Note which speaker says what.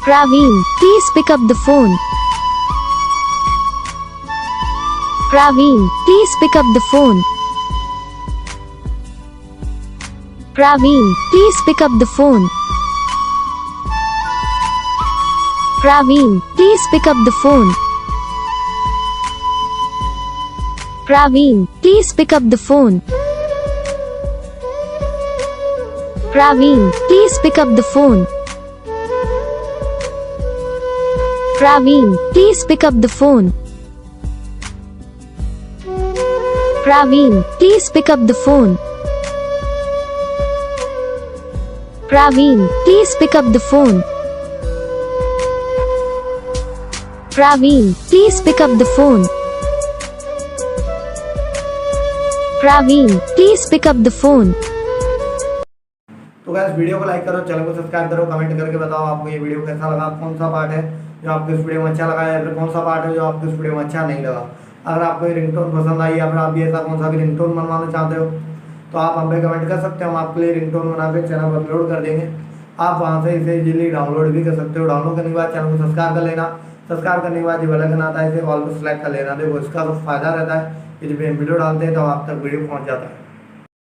Speaker 1: Praveen, please pick up the phone. Praveen, please pick up the phone. Praveen, please pick up the phone. Praveen, please pick up the phone. Praveen, please pick up the phone. Praveen, please pick up the phone. Praveen, please pick up the phone. Praveen, please pick up the phone. Praveen, please pick up the phone. Praveen, please pick up the phone. Praveen, please pick up the phone.
Speaker 2: तो guys video को like करो, channel को subscribe करो, comment करके बताओ आपको ये video कैसा लगा, कौन सा पार्ट है जो आपको इस वीडियो में अच्छा लगा या फिर कौन सा पार्ट है जो आपको इस वीडियो में अच्छा नहीं लगा। अगर आपको ये रिंगटोन पसंद आई या फिर आप ये ऐसा कौन सा भी रिंगटोन बनवाना चाहते हो तो आप हम पे कमेंट कर सकते हो, हम आपके लिए रिंगटोन बना के चैनल पर अपलोड कर देंगे। आप वहाँ से इसे इजीली डाउनलोड भी कर सकते हो। डाउनलोड करने के बाद चैनल को सब्सक्राइब कर लेना। सब्सक्राइब करने के बाद जो बेल आइकन आता है इसे ऑल को सेलेक्ट कर लेना। देखो इसका तो फायदा रहता है कि जब हम वीडियो डालते हैं तो आप तक वीडियो पहुँच जाता है।